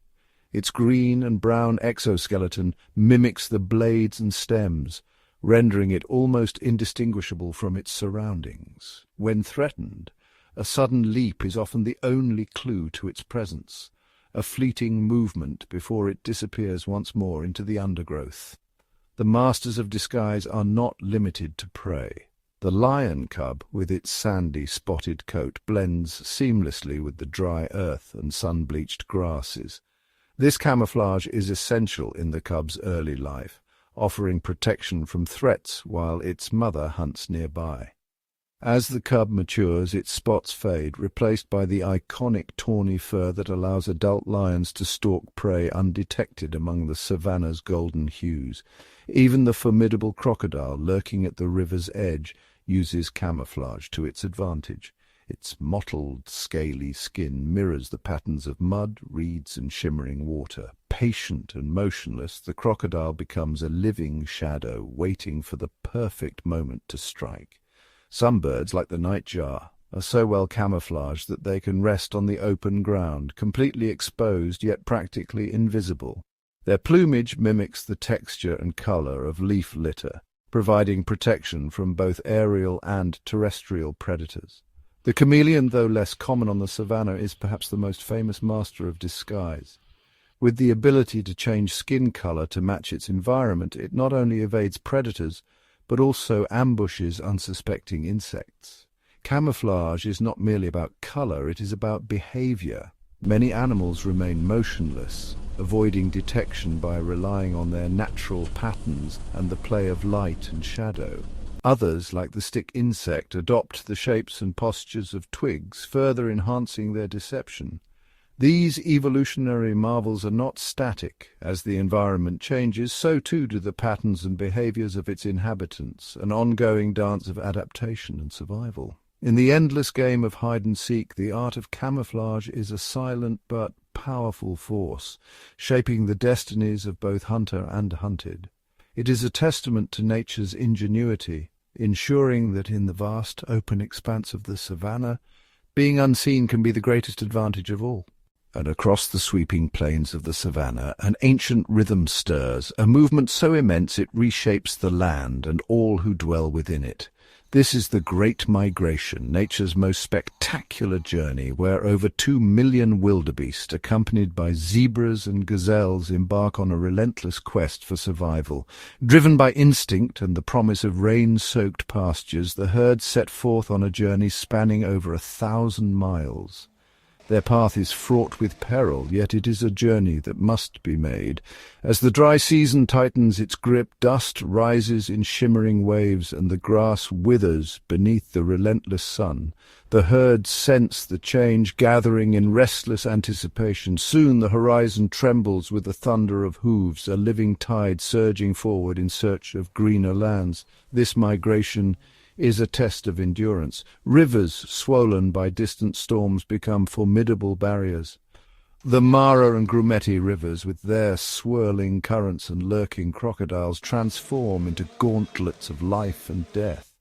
Its green and brown exoskeleton mimics the blades and stems, rendering it almost indistinguishable from its surroundings. When threatened, a sudden leap is often the only clue to its presence, a fleeting movement before it disappears once more into the undergrowth. The masters of disguise are not limited to prey. The lion cub, with its sandy, spotted coat, blends seamlessly with the dry earth and sun-bleached grasses. This camouflage is essential in the cub's early life, offering protection from threats while its mother hunts nearby. As the cub matures, its spots fade, replaced by the iconic tawny fur that allows adult lions to stalk prey undetected among the savannah's golden hues. Even the formidable crocodile lurking at the river's edge uses camouflage to its advantage. Its mottled, scaly skin mirrors the patterns of mud, reeds, and shimmering water. Patient and motionless, the crocodile becomes a living shadow, waiting for the perfect moment to strike. Some birds, like the nightjar, are so well camouflaged that they can rest on the open ground, completely exposed yet practically invisible. Their plumage mimics the texture and color of leaf litter, providing protection from both aerial and terrestrial predators. The chameleon, though less common on the savannah, is perhaps the most famous master of disguise. With the ability to change skin color to match its environment, it not only evades predators, but also ambushes unsuspecting insects. Camouflage is not merely about color, it is about behavior. Many animals remain motionless, avoiding detection by relying on their natural patterns and the play of light and shadow. Others, like the stick insect, adopt the shapes and postures of twigs, further enhancing their deception. These evolutionary marvels are not static. As the environment changes, so too do the patterns and behaviors of its inhabitants, an ongoing dance of adaptation and survival. In the endless game of hide-and-seek, the art of camouflage is a silent but powerful force, shaping the destinies of both hunter and hunted. It is a testament to nature's ingenuity, ensuring that in the vast open expanse of the savannah, being unseen can be the greatest advantage of all. And across the sweeping plains of the savannah, an ancient rhythm stirs, a movement so immense it reshapes the land and all who dwell within it. This is the Great Migration, nature's most spectacular journey, where over 2 million wildebeest, accompanied by zebras and gazelles, embark on a relentless quest for survival. Driven by instinct and the promise of rain-soaked pastures, the herds set forth on a journey spanning over 1,000 miles. Their path is fraught with peril, yet it is a journey that must be made. As the dry season tightens its grip, dust rises in shimmering waves and the grass withers beneath the relentless sun. The herds sense the change, gathering in restless anticipation. Soon the horizon trembles with the thunder of hooves, a living tide surging forward in search of greener lands. This migration is a test of endurance. Rivers, swollen by distant storms, become formidable barriers. The Mara and Grumeti rivers, with their swirling currents and lurking crocodiles, transform into gauntlets of life and death.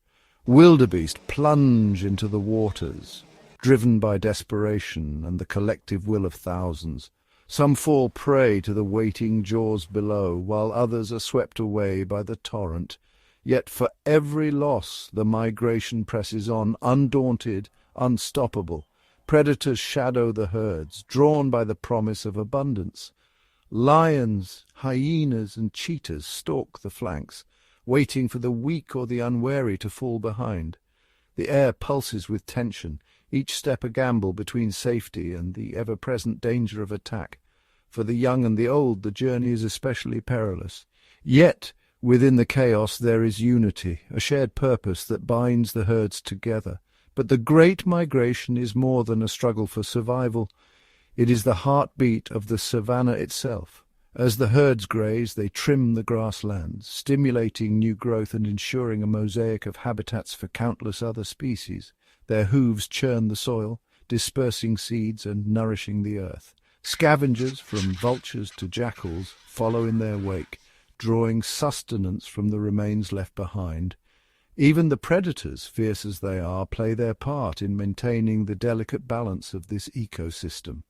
Wildebeest plunge into the waters, driven by desperation and the collective will of thousands. Some fall prey to the waiting jaws below, while others are swept away by the torrent. Yet for every loss the migration presses on, undaunted, unstoppable. Predators shadow the herds, drawn by the promise of abundance. Lions, hyenas, and cheetahs stalk the flanks, waiting for the weak or the unwary to fall behind. The air pulses with tension, each step a gamble between safety and the ever-present danger of attack. For the young and the old, the journey is especially perilous. Yet, within the chaos there is unity, a shared purpose that binds the herds together. But the great migration is more than a struggle for survival. It is the heartbeat of the savannah itself. As the herds graze, they trim the grasslands, stimulating new growth and ensuring a mosaic of habitats for countless other species. Their hooves churn the soil, dispersing seeds and nourishing the earth. Scavengers, from vultures to jackals, follow in their wake, drawing sustenance from the remains left behind. Even the predators, fierce as they are, play their part in maintaining the delicate balance of this ecosystem.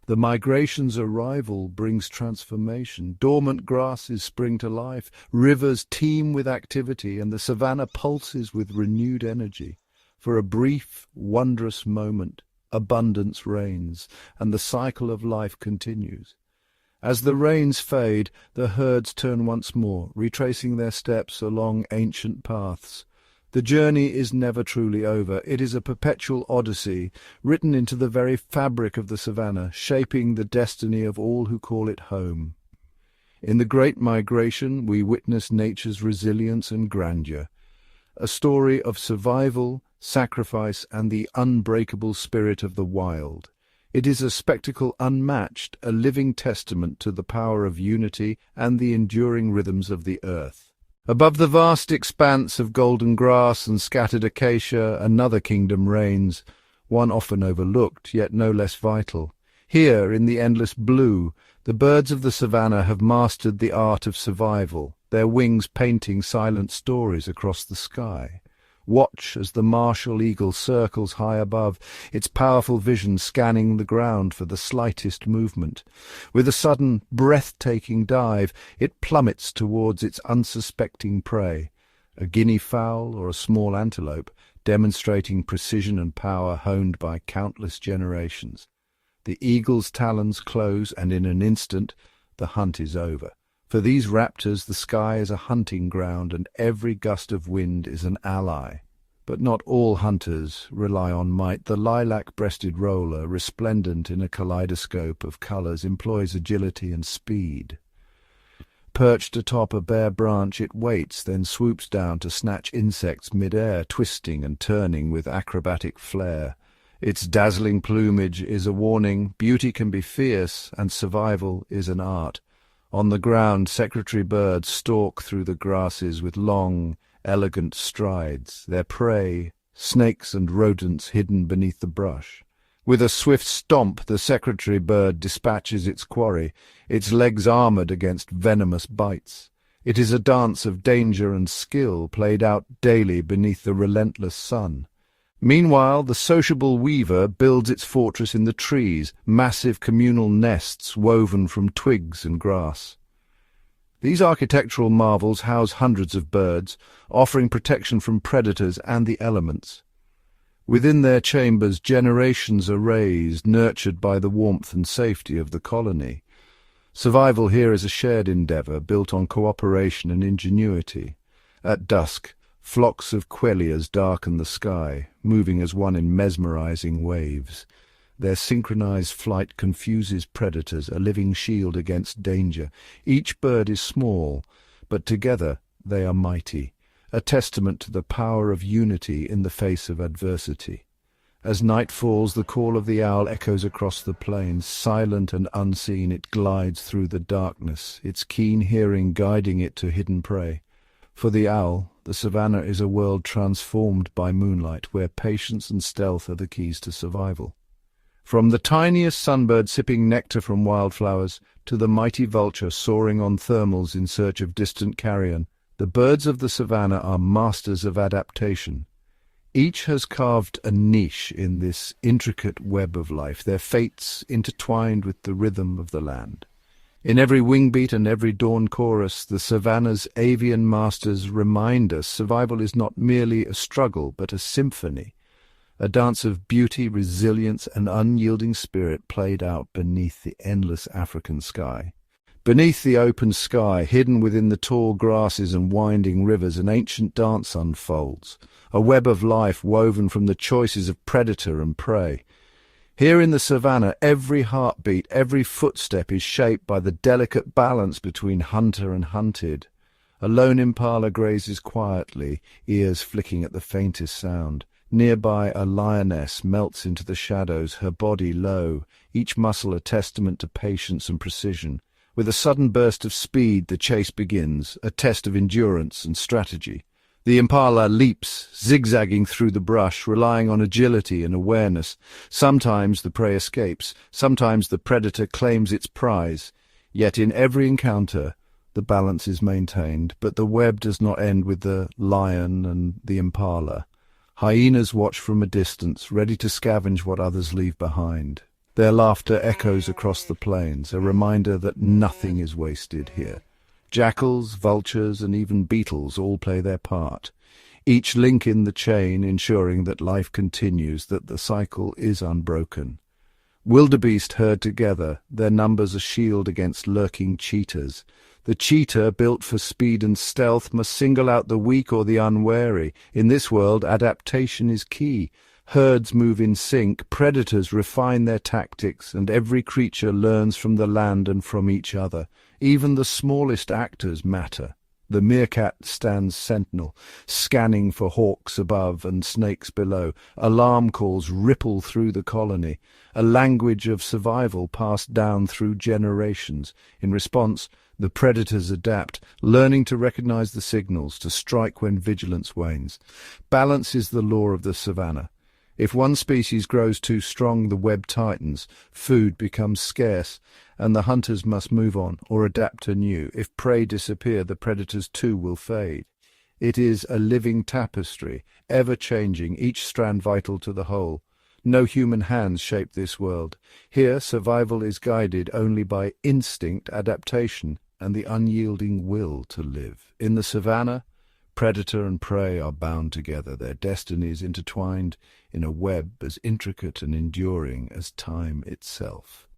The migration's arrival brings transformation. Dormant grasses spring to life, rivers teem with activity, and the savannah pulses with renewed energy. For a brief, wondrous moment, abundance reigns, and the cycle of life continues. As the rains fade, the herds turn once more, retracing their steps along ancient paths. The journey is never truly over. It is a perpetual odyssey, written into the very fabric of the savannah, shaping the destiny of all who call it home. In the Great Migration, we witness nature's resilience and grandeur, a story of survival, sacrifice, and the unbreakable spirit of the wild. It is a spectacle unmatched, a living testament to the power of unity and the enduring rhythms of the earth. Above the vast expanse of golden grass and scattered acacia, another kingdom reigns, one often overlooked, yet no less vital. Here, in the endless blue, the birds of the savannah have mastered the art of survival, their wings painting silent stories across the sky. Watch as the martial eagle circles high above, its powerful vision scanning the ground for the slightest movement. With a sudden, breathtaking dive, it plummets towards its unsuspecting prey, a guinea fowl or a small antelope, demonstrating precision and power honed by countless generations. The eagle's talons close, and in an instant, the hunt is over. For these raptors, the sky is a hunting ground, and every gust of wind is an ally. But not all hunters rely on might. The lilac-breasted roller, resplendent in a kaleidoscope of colors, employs agility and speed. Perched atop a bare branch, it waits, then swoops down to snatch insects mid-air, twisting and turning with acrobatic flair. Its dazzling plumage is a warning. Beauty can be fierce, and survival is an art. On the ground, secretary birds stalk through the grasses with long, elegant strides, their prey, snakes and rodents, hidden beneath the brush. With a swift stomp, the secretary bird dispatches its quarry, its legs armored against venomous bites. It is a dance of danger and skill, played out daily beneath the relentless sun. Meanwhile, the sociable weaver builds its fortress in the trees, massive communal nests woven from twigs and grass. These architectural marvels house hundreds of birds, offering protection from predators and the elements. Within their chambers, generations are raised, nurtured by the warmth and safety of the colony. Survival here is a shared endeavor, built on cooperation and ingenuity. At dusk, flocks of quellias darken the sky, moving as one in mesmerizing waves. Their synchronized flight confuses predators, a living shield against danger. Each bird is small, but together they are mighty, a testament to the power of unity in the face of adversity. As night falls, the call of the owl echoes across the plains. Silent and unseen, it glides through the darkness, its keen hearing guiding it to hidden prey. For the owl, the savannah is a world transformed by moonlight, where patience and stealth are the keys to survival. From the tiniest sunbird sipping nectar from wildflowers to the mighty vulture soaring on thermals in search of distant carrion, the birds of the savannah are masters of adaptation. Each has carved a niche in this intricate web of life, their fates intertwined with the rhythm of the land. In every wingbeat and every dawn chorus, the Savannah's avian masters remind us survival is not merely a struggle, but a symphony, a dance of beauty, resilience, and unyielding spirit played out beneath the endless African sky. Beneath the open sky, hidden within the tall grasses and winding rivers, an ancient dance unfolds, a web of life woven from the choices of predator and prey. Here in the savannah, every heartbeat, every footstep is shaped by the delicate balance between hunter and hunted. A lone impala grazes quietly, ears flicking at the faintest sound. Nearby, a lioness melts into the shadows, her body low, each muscle a testament to patience and precision. With a sudden burst of speed, the chase begins, a test of endurance and strategy. The impala leaps, zigzagging through the brush, relying on agility and awareness. Sometimes the prey escapes, sometimes the predator claims its prize. Yet in every encounter, the balance is maintained, but the web does not end with the lion and the impala. Hyenas watch from a distance, ready to scavenge what others leave behind. Their laughter echoes across the plains, a reminder that nothing is wasted here. Jackals, vultures, and even beetles all play their part, each link in the chain ensuring that life continues, that the cycle is unbroken. Wildebeest herd together, their numbers a shield against lurking cheetahs. The cheetah, built for speed and stealth, must single out the weak or the unwary. In this world, adaptation is key. Herds move in sync, predators refine their tactics, and every creature learns from the land and from each other. Even the smallest actors matter. The meerkat stands sentinel, scanning for hawks above and snakes below. Alarm calls ripple through the colony, a language of survival passed down through generations. In response, the predators adapt, learning to recognize the signals, to strike when vigilance wanes. Balance is the law of the savannah. If one species grows too strong, the web tightens, food becomes scarce, and the hunters must move on or adapt anew. If prey disappear, the predators too will fade. It is a living tapestry, ever-changing, each strand vital to the whole. No human hands shape this world. Here, survival is guided only by instinct, adaptation, and the unyielding will to live. In the savannah, predator and prey are bound together, their destinies intertwined in a web as intricate and enduring as time itself.